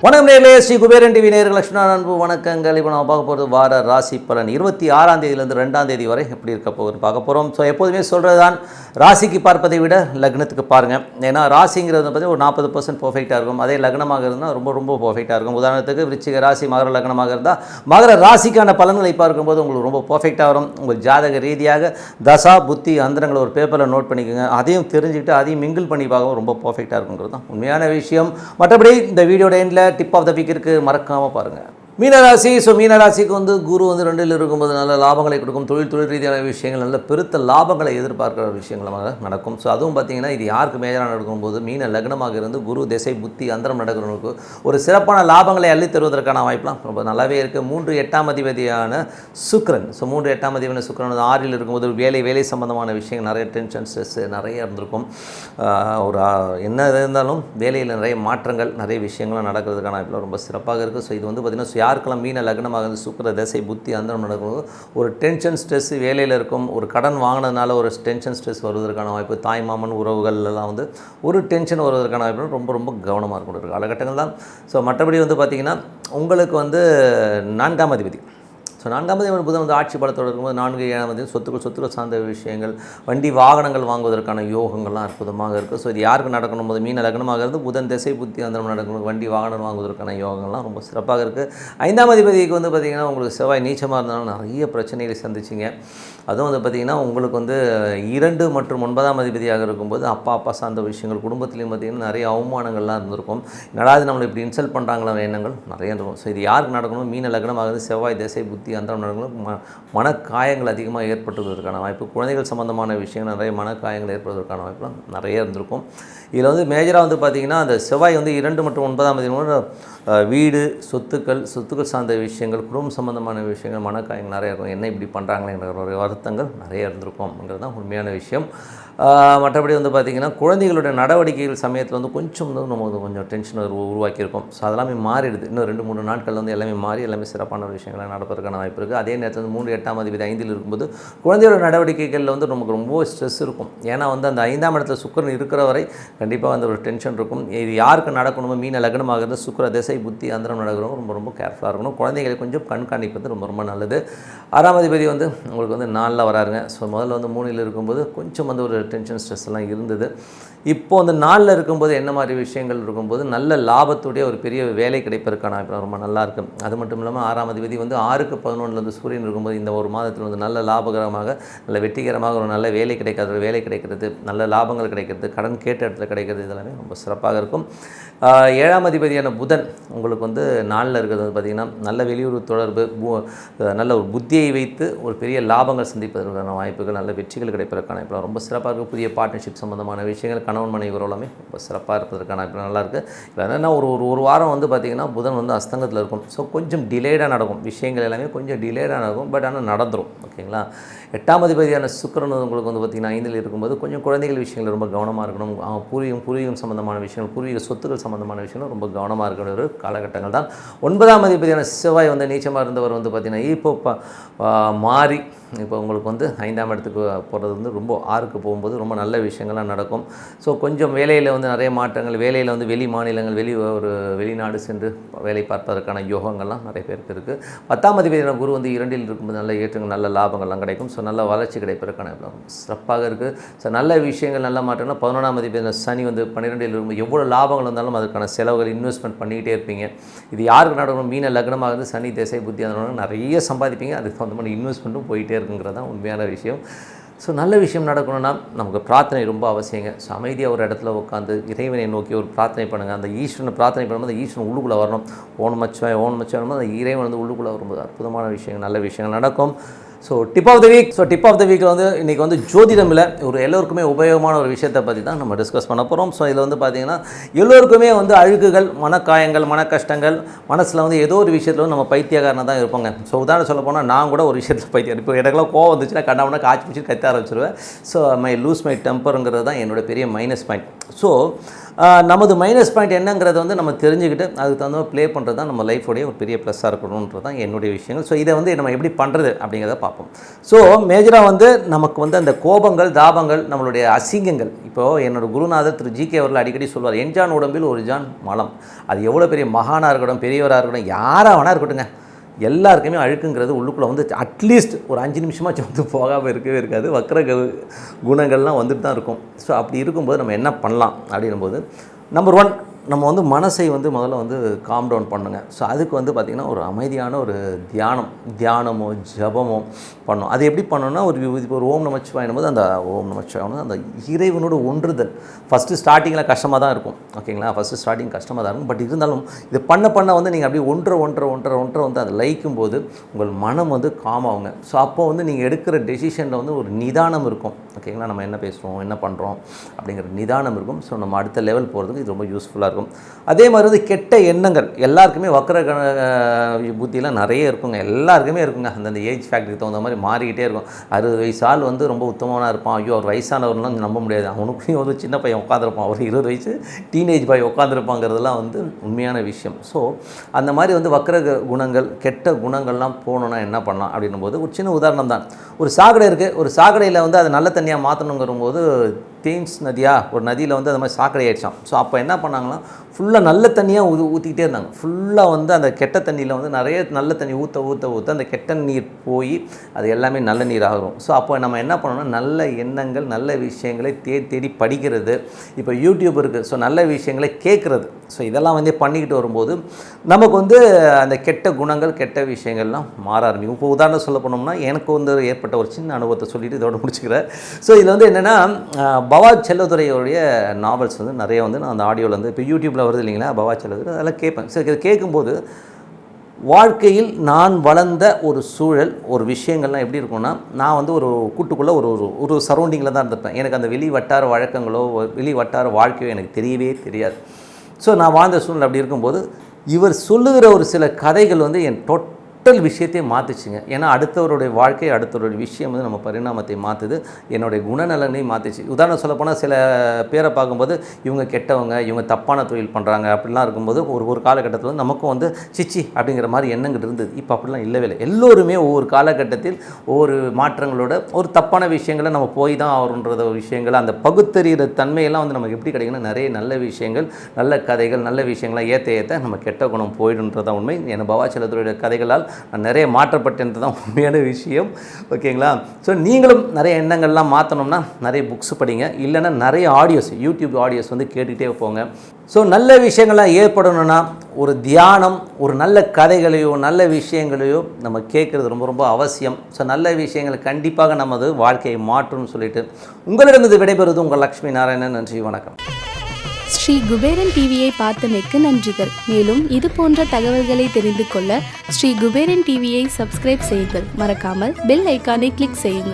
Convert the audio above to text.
வணக்கம் நேயர்களே, ஸ்ரீ குபேரன் டிவி நேயர்கள் லட்சுமண அன்பு வணக்கங்கள். இப்போ நம்ம பார்க்க போகிறது வார ராசி பலன் 26ஆம் தேதியிலேருந்து 2ஆம் தேதி வரை எப்படி இருக்க போகுதுன்னு பார்க்க போகிறோம். ஸோ எப்போதுமே சொல்கிறது தான், ராசிக்கு பார்ப்பதை விட லக்னத்துக்கு பாருங்கள். ஏன்னா ராசிங்கிறது பார்த்தீங்கன்னா ஒரு 40% பர்ஃபெக்டாக இருக்கும். அதே லக்னமாக இருந்தால் ரொம்ப ரொம்ப பர்ஃபெக்டாக இருக்கும். உதாரணத்துக்கு விருச்சிக ராசி மகர லக்னமாக இருந்தால் மகர ராசிக்கான பலன்களை பார்க்கும்போது உங்களுக்கு ரொம்ப பர்ஃபெக்டாக வரும். உங்கள் ஜாதக ரீதியாக தசா புத்தி அந்தரங்களை ஒரு பேப்பரில் நோட் பண்ணிக்கோங்க. அதையும் தெரிஞ்சுக்கிட்டு அதையும் மிங்கிள் பண்ணி பார்க்க ரொம்ப பர்ஃபெக்டாக இருக்குங்கிறது தான் உண்மையான விஷயம். மற்றபடி இந்த வீடியோட எண்டில் டிப் ஆஃப் த வீக் இருக்குது, மறக்காமல் பாருங்கள். மீனராசி. ஸோ மீனராசிக்கு குரு 2ல் இருக்கும்போது நல்ல லாபங்களை கொடுக்கும். தொழில் ரீதியான விஷயங்கள் நல்ல பெருத்த லாபங்களை எதிர்பார்க்குற விஷயங்களாக நடக்கும். ஸோ அதுவும் பார்த்திங்கன்னா இது யாருக்கு மேஜராக நடக்கும்போது மீன லக்னமாக இருந்து குரு திசை புத்தி அந்தரம் நடக்கிறவங்களுக்கு ஒரு சிறப்பான லாபங்களை அள்ளித் தருவதற்கான வாய்ப்புலாம் ரொம்ப நல்லாவே இருக்குது. 3 8ஆம் அதிபதியான சுக்கிரன். ஸோ 3 8ஆம் அதிபதியான சுக்கிரன் 6ல் இருக்கும்போது வேலை சம்பந்தமான விஷயங்கள் நிறைய டென்ஷன் ஸ்ட்ரெஸ் நிறைய இருந்திருக்கும். ஒரு என்ன இருந்தாலும் வேலையில் நிறைய மாற்றங்கள் நிறைய விஷயங்கள்லாம் நடக்கிறதுக்கான வாய்ப்புலாம் ரொம்ப சிறப்பாக இருக்குது. ஸோ இது பார்த்திங்கன்னா யாருக்கெல்லாம் மீன லக்னமாக இருந்து சுக்கிர தசை புத்தி அந்தரம் நடக்கும் ஒரு டென்ஷன் ஸ்ட்ரெஸ் வேலையில் இருக்கும். ஒரு கடன் வாங்கினதுனால ஒரு டென்ஷன் ஸ்ட்ரெஸ் வருவதற்கான வாய்ப்பு, தாய் மாமன் உறவுகள்லாம் ஒரு டென்ஷன் வருவதற்கான வாய்ப்பு ரொம்ப ரொம்ப கவனமாக இருக்கும் காலகட்டங்கள் தான். ஸோ மற்றபடி பார்த்திங்கன்னா உங்களுக்கு 4ஆம் அதிபதி. ஸோ 4ஆம் அதிபதி புதன் ஆட்சி பலத்தோடு இருக்கும்போது 4 7ஆம் அதிபதி சொத்துக்கள் சார்ந்த விஷயங்கள் வண்டி வாகனங்கள் வாங்குவதற்கான யோகங்கள்லாம் அற்புதமாக இருக்குது. ஸோ இது யாருக்கு நடக்கணும் போது மீன லக்னமாக இருந்து புதன் திசை புத்தி அந்தரம் நடக்கணும் வண்டி வாகனம் வாங்குவதற்கான யோகங்கள்லாம் ரொம்ப சிறப்பாக இருக்குது. 5ஆம் அதிபதிக்கு பார்த்திங்கன்னா உங்களுக்கு செவ்வாய் நீச்சமாக இருந்தாலும் நிறைய பிரச்சனைகளை சந்திச்சிங்க. அதுவும் பார்த்திங்கன்னா உங்களுக்கு 2 மற்றும் 9ஆம் அதிபதியாக இருக்கும்போது அப்பா சார்ந்த விஷயங்கள் குடும்பத்துலேயும் பார்த்திங்கன்னா நிறைய அவமானங்கள்லாம் இருந்திருக்கும். நடாது நம்மளை இப்படி இன்சல்ட் பண்ணுறாங்களா எண்ணங்கள் நிறைய இருக்கும். ஸோ இது யாருக்கு நடக்கணும் மீன லக்னமாக இருந்து செவ்வாய் திசை புத்தி அந்தரம் நடக்கணும் மனக்காயங்கள் அதிகமாக ஏற்படுவதற்கான வாய்ப்பு, குழந்தைகள் சம்பந்தமான விஷயங்கள் நிறைய மனக்காயங்கள் ஏற்படுவதற்கான வாய்ப்புலாம் நிறைய இருந்திருக்கும். இதில் மேஜராக பார்த்திங்கன்னா அந்த செவ்வாய் 2 மற்றும் 9ஆம் அதிபதி வீடு சொத்துக்கள் சார்ந்த விஷயங்கள் குடும்பம் சம்பந்தமான விஷயங்கள் மனக்காயங்கள் நிறைய இருக்கும். என்ன இப்படி பண்ணுறாங்களேங்கிற ஒரு வருத்தங்கள் நிறைய இருந்திருக்கும்ங்கிறது தான் உண்மையான விஷயம். மற்றபடி பார்த்திங்கன்னா குழந்தைகளுடைய நடவடிக்கைகள் சமயத்தில் கொஞ்சம் நமக்கு கொஞ்சம் டென்ஷன் உருவாக்கியிருக்கும். ஸோ அதெல்லாமே மாறிடுது. இன்னும் 2-3 நாட்கள் எல்லாமே மாறி எல்லாமே சிறப்பான விஷயங்கள்லாம் நடப்பதற்கான வாய்ப்பு இருக்குது. அதே நேரத்தில் 3 8ஆம் அதிபதி 5ல் இருக்கும்போது குழந்தையோட நடவடிக்கைகளில் நமக்கு ரொம்ப ஸ்ட்ரெஸ் இருக்கும். ஏன்னா அந்த 5ஆம் இடத்துல சுக்கிரன் இருக்கிற வரை கண்டிப்பாக ஒரு டென்ஷன் இருக்கும். இது யாருக்கு நடக்கணுமோ மீன லக்னமாக இருந்து சுக்கிர திசை புத்தி அந்தரம் நடக்கிறவங்க ரொம்ப ரொம்ப கேர்ஃபுல்லாக இருக்கணும். குழந்தைகளை கொஞ்சம் கண்காணிப்பது ரொம்ப ரொம்ப நல்லது. 6ஆம் அதிபதி உங்களுக்கு 4ல் வராருங்க. ஸோ முதல்ல 3ல் இருக்கும்போது கொஞ்சம் ஒரு டென்ஷன் ஸ்ட்ரெஸ் எல்லாம் இருந்தது. இப்போது 4ல் இருக்கும்போது என்ன மாதிரி விஷயங்கள் இருக்கும்போது நல்ல லாபத்துடைய ஒரு பெரிய வேலை கிடைப்பதற்கான ரொம்ப நல்லாயிருக்கு. அது மட்டும் இல்லாமல் 6ஆம் அதிபதி 6க்கு 11ல் சூரியன் இருக்கும்போது இந்த ஒரு மாதத்தில் நல்ல லாபகரமாக நல்ல வெற்றிகரமாக ஒரு நல்ல வேலை கிடைக்கிறது, நல்ல லாபங்கள் கிடைக்கிறது, கடன் கேட்ட இடத்துல கிடைக்கிறது, இதெல்லாமே ரொம்ப சிறப்பாக இருக்கும். 7ஆம் அதிபதியான புதன் உங்களுக்கு 4ல் இருக்கிறது பார்த்திங்கன்னா நல்ல வெளியூர் தொடர்பு, நல்ல ஒரு புத்தியை வைத்து ஒரு பெரிய லாபங்கள் சந்திப்பதற்கான வாய்ப்புகள், நல்ல வெற்றிகள் கிடைப்பதற்கான வாய்ப்புகள் ரொம்ப சிறப்பாக இருக்கும். புதிய பார்ட்னர்ஷிப் சம்பந்தமான விஷயங்கள் கணவன் மனைவி உறவுலாமே ரொம்ப சிறப்பாக இருப்பதற்கான வாய்ப்பு நல்லாயிருக்கு. இல்லை என்னென்னா ஒரு வாரம் பார்த்திங்கன்னா புதன் அஸ்தங்கத்தில் இருக்கும். ஸோ கொஞ்சம் டிலேடாக நடக்கும் விஷயங்கள் எல்லாமே கொஞ்சம் டிலேடாக நடக்கும். பட் ஆனால் நடந்துடும். ஓகேங்களா. 8ஆம் அதிபதியான சுக்கிரன் உங்களுக்கு பார்த்திங்கன்னா 5ல் இருக்கும்போது கொஞ்சம் குழந்தைகள் விஷயங்கள் ரொம்ப கவனமாக இருக்கணும். பூர்வீகம் சம்பந்தமான விஷயங்கள் பூர்வீக சொத்துக்கள் சம்பந்தமான விஷயங்கள் ரொம்ப கவனமாக இருக்கிற ஒரு காலகட்டங்கள் தான். 9ஆம் அதிபதியான செவ்வாய் நீச்சமாக இருந்தவர் பார்த்திங்கன்னா இப்போ மாறி இப்போ உங்களுக்கு 5ஆம் இடத்துக்கு போகிறது ரொம்ப 6க்கு போகும்போது ரொம்ப நல்ல விஷயங்கள்லாம் நடக்கும். ஸோ கொஞ்சம் வேலையில் நிறைய மாற்றங்கள், வேலையில் வெளி மாநிலங்கள் வெளிநாடு சென்று வேலை பார்ப்பதற்கான யோகங்கள்லாம் நிறைய பேருக்கு இருக்குது. 10ஆம் அதிபதியான குரு 2ல் இருக்கும்போது நல்ல ஏற்றங்கள் நல்ல லாபங்கள்லாம் கிடைக்கும். ஸோ நல்ல வளர்ச்சி கிடைப்பதற்கான சிறப்பாக இருக்குது. ஸோ நல்ல விஷயங்கள் நல்ல மாற்றம்னா 11ஆம் அதிபதியான சனி 12ல் இருக்கும்போது எவ்வளோ லாபங்கள் இருந்தாலும் அதுக்கான செலவுகள் இன்வெஸ்ட்மெண்ட் பண்ணிக்கிட்டே இருப்பீங்க. இது யாருக்கு நடக்கணும் மீன லக்னமாக இருந்து சனி திசை புத்தி அந்த நிறைய சம்பாதிப்பீங்க. அதுக்கு தகுந்த மாதிரி இன்வெஸ்ட்மெண்ட்டும் போயிட்டே இருக்குங்கிறது தான் உண்மையான விஷயம். ஸோ நல்ல விஷயம் நடக்கணும்னா நமக்கு பிரார்த்தனை ரொம்ப அவசியங்க. ஸோ அமைதியாக ஒரு இடத்துல உட்காந்து இறைவனை நோக்கி ஒரு பிரார்த்தனை பண்ணுங்கள். அந்த ஈஸ்வரனை பிரார்த்தனை பண்ணும்போது அந்த ஈஸ்வரன் உள்ளுக்குள்ளே வரணும். ஓன் மச்சாய் அந்த இறைவன் உள்ளுக்குள்ளே வரும்போது அற்புதமான விஷயங்கள் நல்ல விஷயங்கள் நடக்கும். ஸோ டிப் ஆஃப் த வீக்கில் இன்றைக்கி ஜோதிடம் இல்லை ஒரு எல்லோருக்குமே உபயோகமான ஒரு விஷயத்தை பற்றி தான் நம்ம டிஸ்கஸ் பண்ண போகிறோம். ஸோ இதில் பார்த்திங்கன்னா எல்லோருக்குமே அழுக்குகள் மனக்காயங்கள் மன கஷ்டங்கள் மனசில் ஏதோ ஒரு விஷயத்தில் நம்ம பைத்தியக்காரனாக தான் இருப்போங்க. ஸோ உதாரணம் சொல்ல போனால் நான் கூட ஒரு விஷயத்தில் பைத்தியம். இப்போ எனக்குலாம் கோவம் வந்துச்சுன்னா கண்டாமனா காய்ச்சி பிடிச்சி கத்த ஆரம்பிச்சிருவேன். ஸோ லூஸ் மை டெம்பருங்கிறது தான் என்னோடய பெரிய மைனஸ் பாயிண்ட். ஸோ நமது மைனஸ் பாயிண்ட் என்னங்கிறத நம்ம தெரிஞ்சுக்கிட்டு அதுக்கு தகுந்த ப்ளே பண்ணுறது தான் நம்ம லைஃபோடைய ஒரு பெரிய ப்ளஸ்ஸாக இருக்கணுன்றது தான் என்னுடைய விஷயங்கள். ஸோ இதை நம்ம எப்படி பண்ணுறது அப்படிங்கிறத பார்ப்போம். பார்ப்போம். ஸோ மேஜராக வந்து நமக்கு வந்து அந்த கோபங்கள், தாபங்கள், நம்மளுடைய அசிங்கங்கள். இப்போது என்னோட குருநாதர் திரு ஜி.கே. அவர்கள் அடிக்கடி சொல்வார், என்ஜான் உடம்பில் ஒரு ஜான் மலம். அது எவ்வளோ பெரிய மகானாக இருக்கட்டும், பெரியவராக இருக்கட்டும், யாராக வேணா இருக்கட்டுங்க, எல்லாருக்குமே அழுக்குங்கிறது உள்ளுக்குள்ளே வந்து அட்லீஸ்ட் ஒரு 5 நிமிஷமாச்சும் வந்து போகாமல் இருக்கவே இருக்காது. வக்கர குணங்கள்லாம் வந்துட்டு தான் இருக்கும். ஸோ அப்படி இருக்கும்போது நம்ம என்ன பண்ணலாம் அப்படின்னும்போது, நம்பர் 1, நம்ம வந்து மனசை வந்து முதல்ல வந்து காம் டவுன் பண்ணுங்க. ஸோ அதுக்கு வந்து பார்த்திங்கன்னா ஒரு அமைதியான ஒரு தியானமோ ஜபமோ பண்ணணும். அது எப்படி பண்ணணும்னா, ஒரு ஓம் நமச்சிவாயனும் போது அந்த ஓம் நமச்சிவாயனும் அந்த இறைவனோட ஒன்றுதல் ஃபஸ்ட்டு ஸ்டார்டிங்கில் கஷ்டமாக தான் இருக்கும். ஓகேங்களா, ஃபஸ்ட்டு ஸ்டார்டிங் கஷ்டமாக தான் இருக்கும். பட் இருந்தாலும் இது பண்ண வந்து நீங்கள் அப்படியே ஒன்றரை வந்து அதை லயிக்கும் போது உங்கள் மனம் வந்து காம் ஆகுங்க. ஸோ அப்போ வந்து நீங்கள் எடுக்கிற டெசிஷனில் வந்து ஒரு நிதானம் இருக்கும். ஓகேங்களா, நம்ம என்ன பேசுகிறோம், என்ன பண்ணுறோம் அப்படிங்கிற நிதானம் இருக்கும். ஸோ நம்ம அடுத்த லெவல் போகிறதுக்கு இது ரொம்ப யூஸ்ஃபுல்லாக இருக்கும். அதே மாதிரி வந்து கெட்ட எண்ணங்கள் எல்லாருக்குமே வக்கர புத்தியெலாம் நிறைய இருக்குங்க. எல்லாருக்குமே இருக்குங்க. அந்தந்த ஏஜ் ஃபேக்டருக்கு தகுந்த மாதிரி மாறிக்கிட்டே இருக்கும். 60 வயசு ஆள் வந்து ரொம்ப உத்தமனாக இருப்பான். ஐயோ, அவர் வயசானவர்லாம் நம்ப முடியாது. அவனுக்குள்ளேயும் ஒரு சின்ன பையன் உட்காந்துருப்பான். ஒரு 20 வயசு டீனேஜ் பாய் உட்காந்துருப்பாங்கிறதுலாம் வந்து உண்மையான விஷயம். ஸோ அந்த மாதிரி வந்து வக்கர குணங்கள், கெட்ட குணங்கள்லாம் போகணுன்னா என்ன பண்ணலாம் அப்படின்னும் போது ஒரு சின்ன உதாரணம் தான். ஒரு சாக்கடை இருக்குது. ஒரு சாக்கடையில் வந்து அதை நல்ல தண்ணியாக மாற்றணுங்கிறபோது தேன்ஸ் நதியா ஒரு நதியில் வந்து அது மாதிரி சாக்கடை ஆயிடுச்சான். ஸோ அப்போ என்ன பண்ணாங்கன்னா, ஃபுல்லாக நல்ல தண்ணியாக ஊற்றிக்கிட்டே இருந்தாங்க. ஃபுல்லாக வந்து அந்த கெட்ட தண்ணியில் வந்து நிறைய நல்ல தண்ணி ஊற்ற அந்த கெட்ட நீர் போய் அது எல்லாமே நல்ல நீர் ஆகும். ஸோ அப்போ நம்ம என்ன பண்ணணும்னா, நல்ல எண்ணங்கள், நல்ல விஷயங்களை தேடி படிக்கிறது. இப்போ யூடியூப் இருக்குது. ஸோ நல்ல விஷயங்களை கேட்குறது. ஸோ இதெல்லாம் வந்து பண்ணிக்கிட்டு வரும்போது நமக்கு வந்து அந்த கெட்ட குணங்கள், கெட்ட விஷயங்கள்லாம் மாற ஆரம்பிக்கும். இப்போ உதாரணம் சொல்ல போனோம்னா, எனக்கு வந்து ஏற்பட்ட ஒரு சின்ன அனுபவத்தை சொல்லிவிட்டு இதோட முடிச்சுக்கிறேன். ஸோ இதில் வந்து என்னென்னா, பவா செல்லதுரையோடைய நாவல்ஸ் வந்து நிறைய வந்து நான் அந்த ஆடியோவில் வந்து இப்போ யூடியூப்பில் வருது இல்லைங்களா, பவா செல்லதுரை, அதெல்லாம் கேட்பேன். ஸோ இதை கேட்கும்போது வாழ்க்கையில் நான் வளர்ந்த ஒரு சூழல், ஒரு விஷயங்கள்லாம் எப்படி இருக்கும்னா, நான் வந்து ஒரு கூட்டுக்குள்ளே ஒரு சரௌண்டிங்கில் தான் இருந்திருப்பேன். எனக்கு அந்த வெளி வட்டார வழக்கங்களோ வெளி வட்டார வாழ்க்கையோ எனக்கு தெரியவே தெரியாது. ஸோ நான் வாழ்ந்த சூழ்நிலை அப்படி இருக்கும்போது இவர் சொல்லுகிற ஒரு சில கதைகள் வந்து என் டோட்டல் விஷயத்தையே மாற்றிச்சுங்க. ஏன்னா அடுத்தவருடைய வாழ்க்கை, அடுத்தவருடைய விஷயம் வந்து நம்ம பரிணாமத்தை மாற்றுது, என்னுடைய குணநலனையும் மாற்றிச்சு. உதாரணம் சொல்லப்போனால், சில பேரை பார்க்கும்போது இவங்க கெட்டவங்க, இவங்க தப்பான தொழில் பண்ணுறாங்க அப்படிலாம் இருக்கும்போது ஒரு காலகட்டத்தில் வந்து நமக்கும் வந்து சிச்சி அப்படிங்கிற மாதிரி எண்ணங்கள் இருந்தது. இப்போ அப்படிலாம் இல்லவே இல்லை. எல்லோருமே ஒவ்வொரு காலகட்டத்தில் ஒவ்வொரு மாற்றங்களோட ஒரு தப்பான விஷயங்களை நம்ம போய் தான் ஆகிறோன்றத விஷயங்கள், அந்த பகுத்தறிகிற தன்மையெல்லாம் வந்து நமக்கு எப்படி கிடைக்குன்னா, நிறைய நல்ல விஷயங்கள், நல்ல கதைகள், நல்ல விஷயங்கள்லாம் ஏற்ற நம்ம கெட்ட குணம் போயிடுன்றதான் உண்மை. என் பவா செல்லதுரையோட கதைகளால் நான் நிறைய மாற்றப்பட்டது தான் உண்மையான விஷயம். ஓகேங்களா, ஸோ நீங்களும் நிறைய எண்ணங்கள்லாம் மாற்றணும்னா நிறைய புக்ஸ் படிங்க, இல்லைன்னா நிறைய ஆடியோஸ், யூடியூப் ஆடியோஸ் வந்து கேட்டுக்கிட்டே போங்க. ஸோ நல்ல விஷயங்கள்லாம் ஏற்படணும்னா ஒரு தியானம், ஒரு நல்ல கதைகளையோ நல்ல விஷயங்களையோ நம்ம கேட்குறது ரொம்ப ரொம்ப அவசியம். ஸோ நல்ல விஷயங்கள் கண்டிப்பாக நமது வாழ்க்கையை மாற்றும்னு சொல்லிட்டு உங்களிடமிருந்து விடைபெறுவது உங்கள் லக்ஷ்மி நாராயணன். நன்றி, வணக்கம். ஸ்ரீ குபேரன் டிவியை பார்த்தமைக்கு நன்றிகள். மேலும் இது போன்ற தகவல்களை தெரிந்து கொள்ள ஸ்ரீ குபேரன் டிவியை சப்ஸ்கிரைப் செய்யுங்கள். மறக்காமல் பெல் ஐக்கானை கிளிக் செய்யுங்கள்.